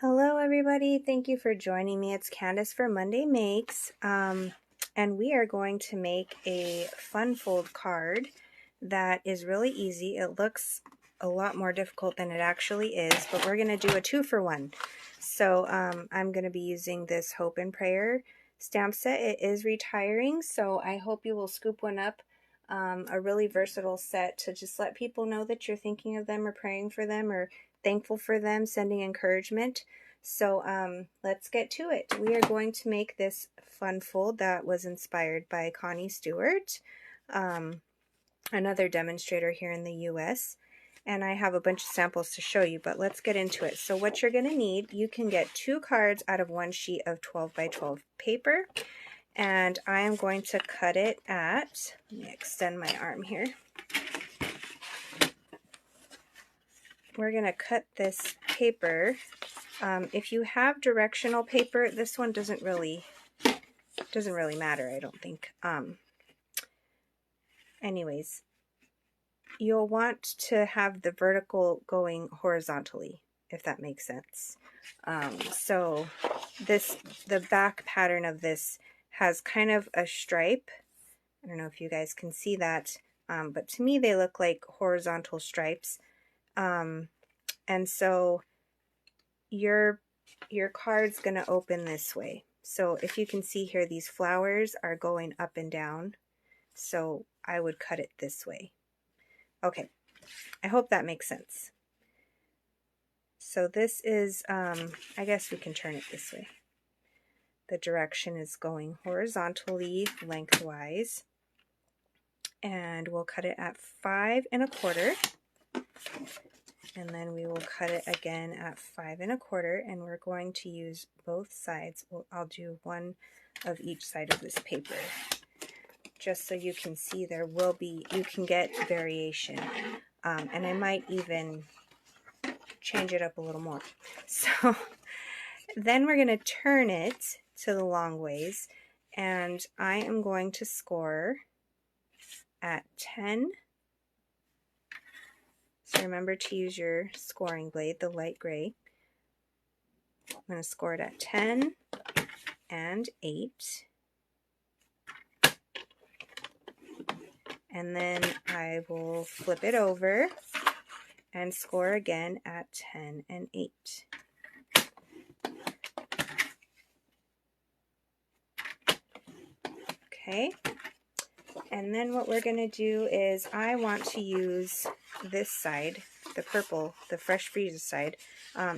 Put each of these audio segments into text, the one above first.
Hello everybody, thank you for joining me. It's Candace for Monday Makes, and we are going to make a fun fold card that is really easy. It looks a lot more difficult than it actually is, but we're going to do a 2-for-1. So I'm going to be using this Hope and Prayer stamp set. It is retiring, so I hope you will scoop one up. A really versatile set to just let people know that you're thinking of them or praying for them or thankful for them, sending encouragement. So let's get to it. We are going to make this fun fold that was inspired by Connie Stewart, another demonstrator here in the US. And I have a bunch of samples to show you, but let's get into it. So what you're going to need, you can get 2 cards out of 1 sheet of 12 by 12 paper. And I am going to cut it at, let me extend my arm here. We're going to cut this paper. If you have directional paper, this one doesn't really matter, I don't think. Anyways, you'll want to have the vertical going horizontally, if that makes sense. So the back pattern of this has kind of a stripe. I don't know if you guys can see that, but to me they look like horizontal stripes. And so your card's going to open this way. So if you can see here, these flowers are going up and down. So I would cut it this way. Okay, I hope that makes sense. So this is, I guess we can turn it this way. The direction is going horizontally, lengthwise. And we'll cut it at 5 1/4. And then we will cut it again at 5 1/4, and we're going to use both sides. I'll do one of each side of this paper, just so you can see you can get variation. And I might even change it up a little more. So then we're going to turn it to the long ways, and I am going to score at 10. So remember to use your scoring blade, the light gray. I'm going to score it at 10 and 8. And then I will flip it over and score again at 10 and 8. Okay. And then what we're going to do is I want to use this side, the purple, the Fresh Freeze side.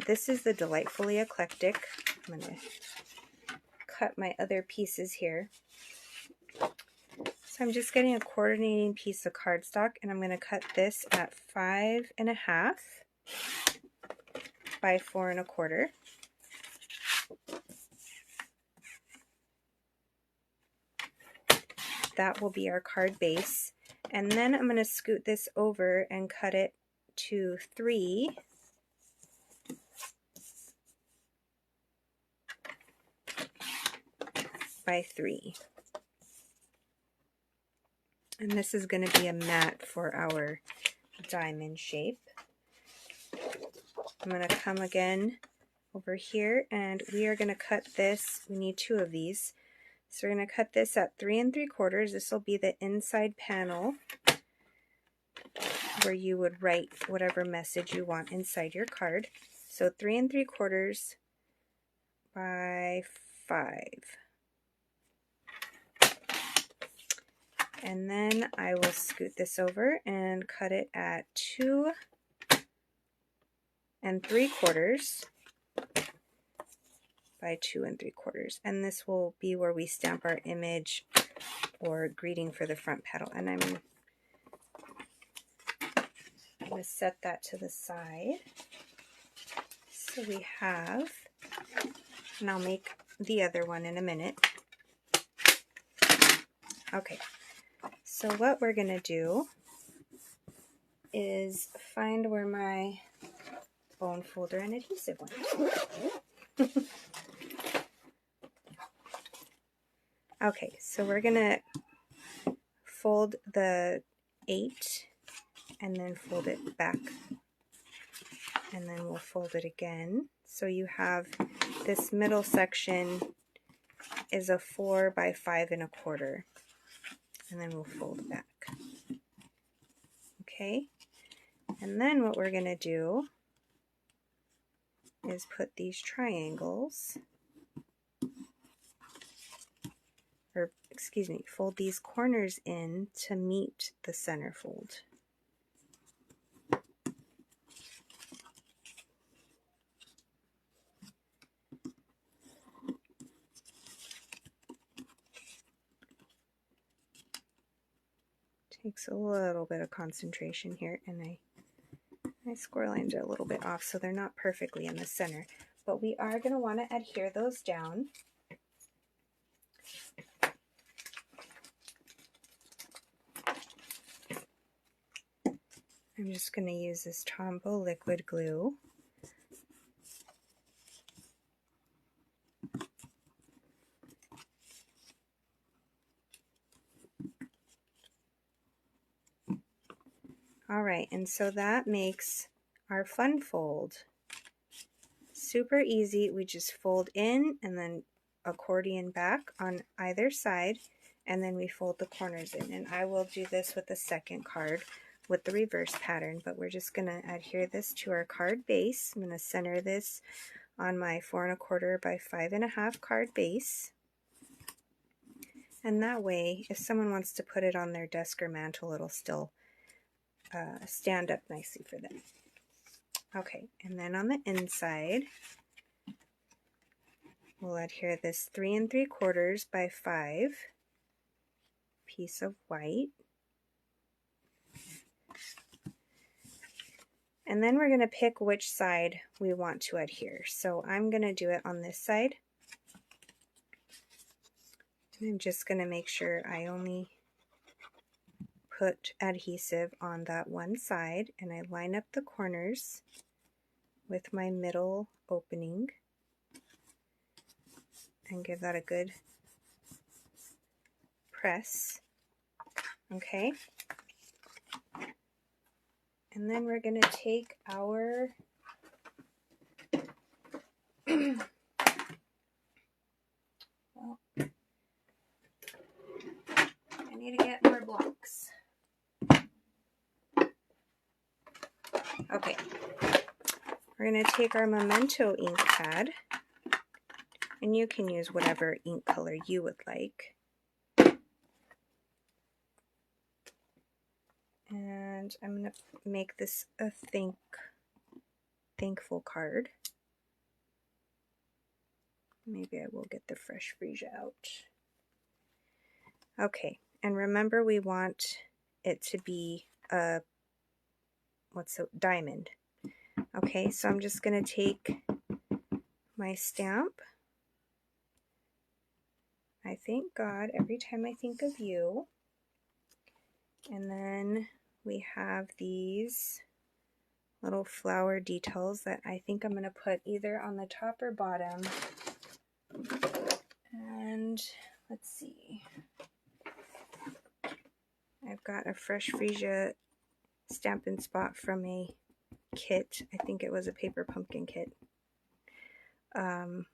This is the Delightfully Eclectic. I'm going to cut my other pieces here. So I'm just getting a coordinating piece of cardstock, and I'm going to cut this at 5 1/2 by 4 1/4. That will be our card base. And then I'm going to scoot this over and cut it to 3 by 3. And this is going to be a mat for our diamond shape. I'm going to come again over here, and we are going to cut this. We need 2 of these. So we're going to cut this at 3 3/4. This will be the inside panel where you would write whatever message you want inside your card. So 3 3/4 by 5. And then I will scoot this over and cut it at 2 3/4 by 2 3/4. And this will be where we stamp our image or greeting for the front petal. And I'm going to set that to the side. So we have, and I'll make the other one in a minute. Okay, so what we're going to do is find where my bone folder and adhesive went. Okay, so we're going to fold the 8 and then fold it back and then we'll fold it again. So you have this middle section is a 4 by 5 1/4, and then we'll fold back. Okay, and then what we're going to do is put these triangles, or excuse me, fold these corners in to meet the center fold. Takes a little bit of concentration here, and my score lines are a little bit off, so they're not perfectly in the center. But we are going to want to adhere those down. I'm just going to use this Tombow liquid glue. All right, and so that makes our fun fold. Super easy. We just fold in and then accordion back on either side, and then we fold the corners in. And I will do this with the second card with the reverse pattern, but we're just going to adhere this to our card base. I'm going to center this on my 4 1/4 by 5 1/2 card base. And that way, if someone wants to put it on their desk or mantle, it'll still stand up nicely for them. Okay, and then on the inside, we'll adhere this 3 3/4 by 5 piece of white. And then we're going to pick which side we want to adhere. So I'm going to do it on this side. And I'm just going to make sure I only put adhesive on that one side, and I line up the corners with my middle opening and give that a good press. Okay. And then we're going to take our well, I need to get more blocks. Okay. We're going to take our Memento ink pad, and you can use whatever ink color you would like. And I'm going to make this a thankful card. Maybe I will get the fresh freesia out. Okay, and remember we want it to be a diamond. Okay, so I'm just going to take my stamp. I thank God every time I think of you. And then we have these little flower details that I think I'm going to put either on the top or bottom. And let's see. I've got a fresh freesia Stampin' Spot from a kit. I think it was a paper pumpkin kit. And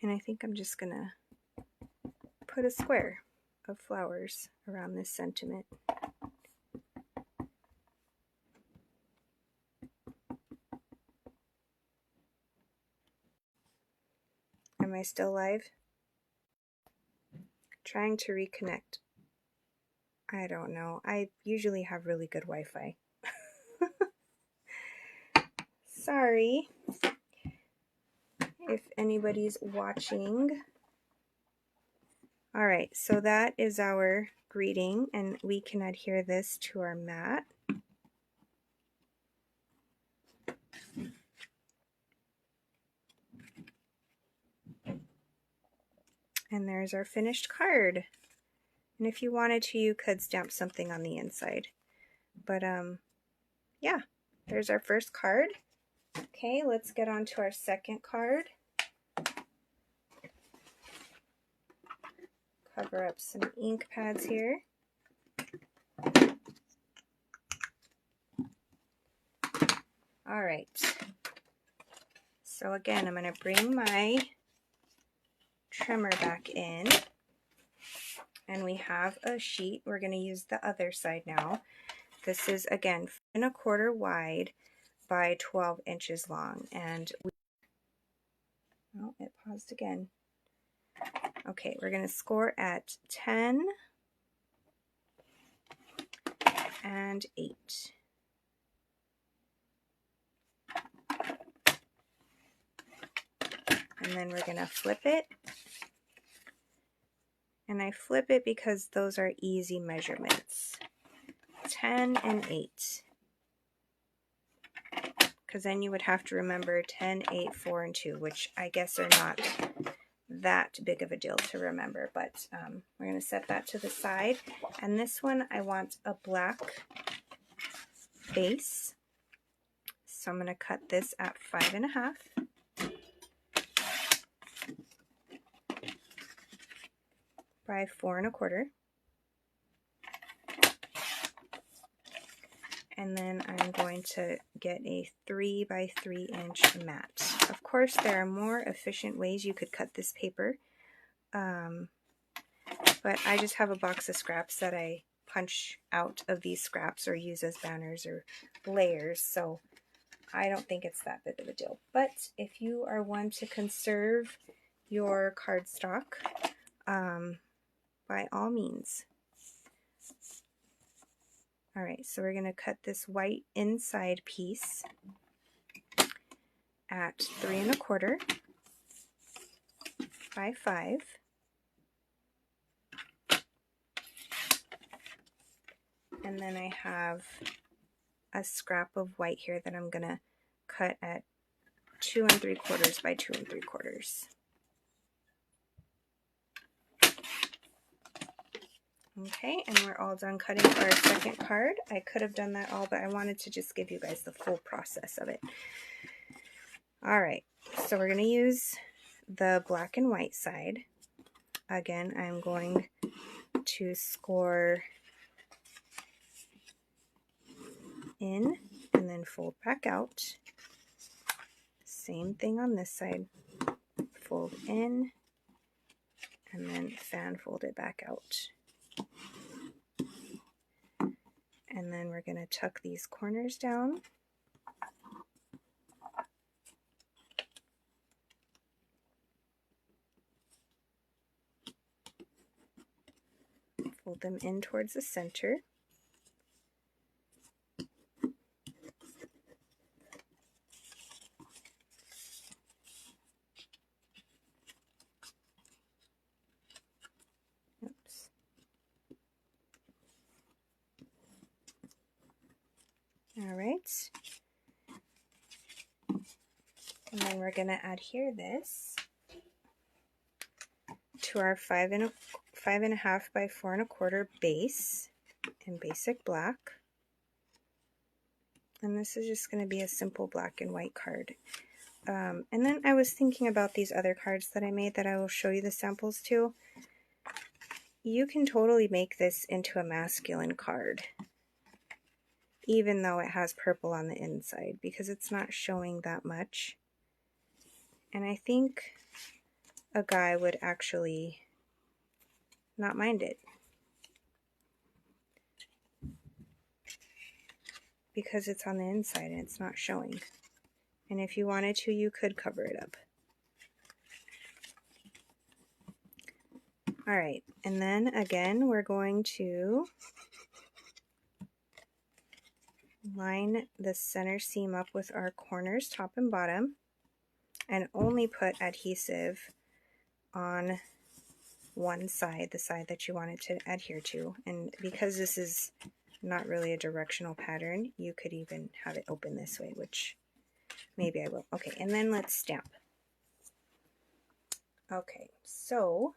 I think I'm just going to put a square of flowers around this sentiment. Am I still live? Trying to reconnect. I don't know. I usually have really good Wi-Fi. Sorry if anybody's watching. All right, so that is our greeting, and we can adhere this to our mat. And there's our finished card. And if you wanted to, you could stamp something on the inside. But yeah, there's our first card. Okay, let's get on to our second card. Cover up some ink pads here. All right. So again, I'm going to bring my trimmer back in, and we have a sheet. We're going to use the other side now. This is, again, 5 1/4 wide by 12 inches long, and oh, it paused again. Okay, we're going to score at 10 and 8. And then we're going to flip it. And I flip it because those are easy measurements. 10 and 8. Because then you would have to remember 10, 8, 4, and 2, which I guess are not that big of a deal to remember. But we're going to set that to the side. And this one, I want a black base. So I'm going to cut this at 5 1/2. By 4 1/4. And then I'm going to get a 3 by 3 inch mat. Of course, there are more efficient ways you could cut this paper, but I just have a box of scraps that I punch out of these scraps or use as banners or layers, so I don't think it's that big of a deal. But if you are one to conserve your cardstock, by all means. All right, so we're going to cut this white inside piece at 3 1/4 by 5. And then I have a scrap of white here that I'm going to cut at 2 3/4 by 2 3/4. Okay, and we're all done cutting for our second card. I could have done that all, but I wanted to just give you guys the full process of it. All right, so we're going to use the black and white side. Again, I'm going to score in and then fold back out. Same thing on this side. Fold in and then fan fold it back out. And then we're going to tuck these corners down. Fold them in towards the center. Oops. All right. And then we're going to adhere this to our 5 1/2 by 4 1/4 base in basic black. And this is just going to be a simple black and white card. And then I was thinking about these other cards that I made that I will show you the samples to. You can totally make this into a masculine card, even though it has purple on the inside, because it's not showing that much. And I think a guy would actually not mind it, because it's on the inside and it's not showing. And if you wanted to, you could cover it up. All right, and then again, we're going to line the center seam up with our corners, top and bottom, and only put adhesive on one side, the side that you want it to adhere to. And because this is not really a directional pattern, you could even have it open this way, which maybe I will. Okay, and then let's stamp. Okay, so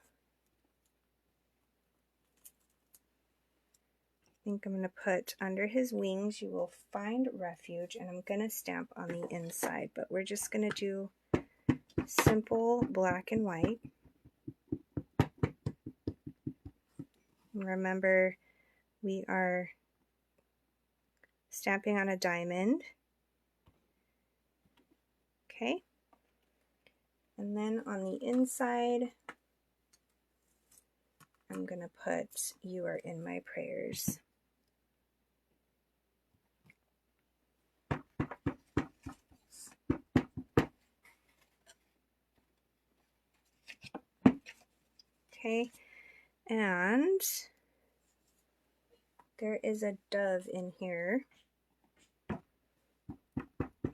I think I'm going to put under his wings, you will find refuge, and I'm going to stamp on the inside, but we're just going to do simple black and white. Remember, we are stamping on a diamond, Okay. And then on the inside, I'm going to put "You are in my prayers." Okay. And there is a dove in here.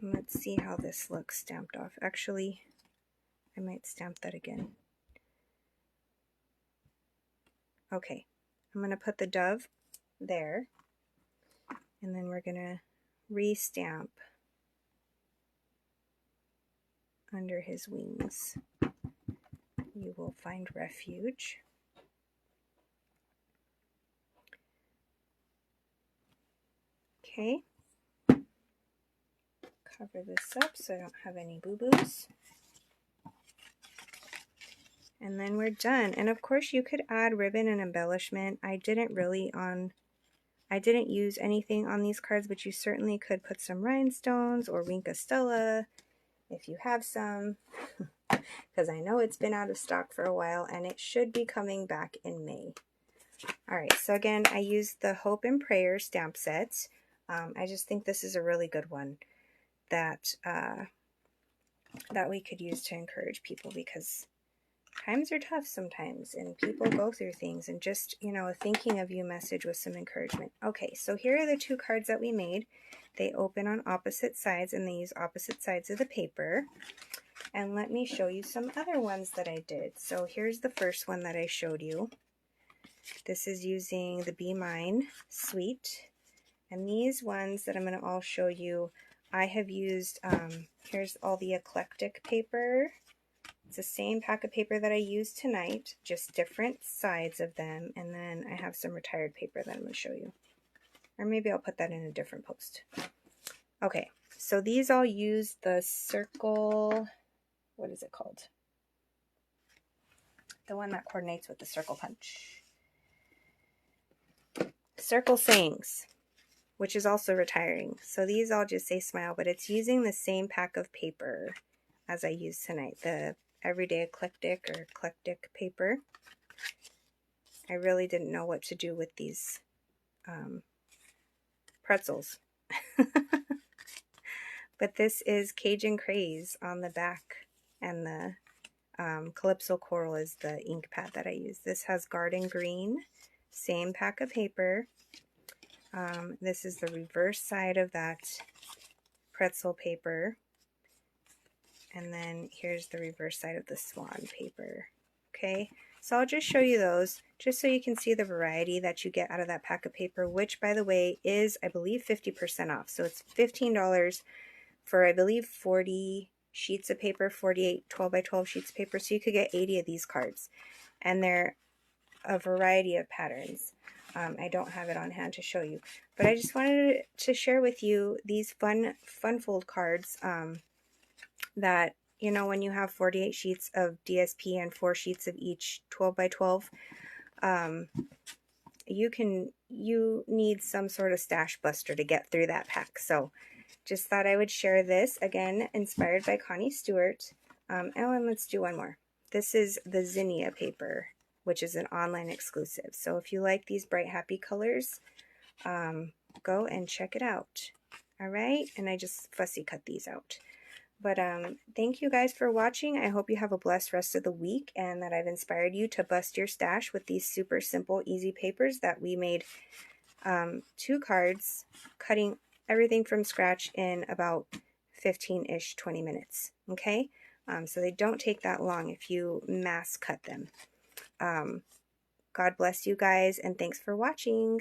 Let's see how this looks stamped off. Actually, I might stamp that again. Okay, I'm going to put the dove there, and then we're going to re-stamp under his wings. "You will find refuge." Okay, cover this up so I don't have any boo-boos. And then we're done. And of course you could add ribbon and embellishment. I didn't use anything on these cards, but you certainly could put some rhinestones or Wink Stella if you have some, because I know it's been out of stock for a while and it should be coming back in May. All right, so again, I used the Hope and Prayer stamp set. I just think this is a really good one that that we could use to encourage people, because times are tough sometimes and people go through things, and just, you know, a thinking of you message with some encouragement. Okay, so here are the two cards that we made. They open on opposite sides and they use opposite sides of the paper. And let me show you some other ones that I did. So here's the first one that I showed you. This is using the Be Mine suite. And these ones that I'm going to all show you, I have used, here's all the eclectic paper. It's the same pack of paper that I used tonight, just different sides of them. And then I have some retired paper that I'm going to show you. Or maybe I'll put that in a different post. Okay, so these all use the circle, what is it called? The one that coordinates with the circle punch. Circle Sayings, which is also retiring. So these all just say smile, but it's using the same pack of paper as I used tonight, the Everyday Eclectic or Eclectic paper. I really didn't know what to do with these pretzels. But this is Cajun Craze on the back, and the Calypso Coral is the ink pad that I use. This has Garden Green, same pack of paper. This is the reverse side of that pretzel paper. And then here's the reverse side of the swan paper. Okay, so I'll just show you those just so you can see the variety that you get out of that pack of paper, which, by the way, is, I believe, 50% off. So it's $15 for, I believe, 40 sheets of paper, 48 12 by 12 sheets of paper. So you could get 80 of these cards. And they're a variety of patterns. I don't have it on hand to show you, but I just wanted to share with you these fun fold cards that, you know, when you have 48 sheets of DSP and 4 sheets of each 12 by 12, you need some sort of stash buster to get through that pack. So just thought I would share this, again, inspired by Connie Stewart. And let's do one more. This is the Zinnia paper, which is an online exclusive. So if you like these bright, happy colors, go and check it out. All right, and I just fussy cut these out. But thank you guys for watching. I hope you have a blessed rest of the week, and that I've inspired you to bust your stash with these super simple, easy papers that we made 2 cards, cutting everything from scratch in about 15-ish, 20 minutes. Okay, so they don't take that long if you mass cut them. God bless you guys, and thanks for watching.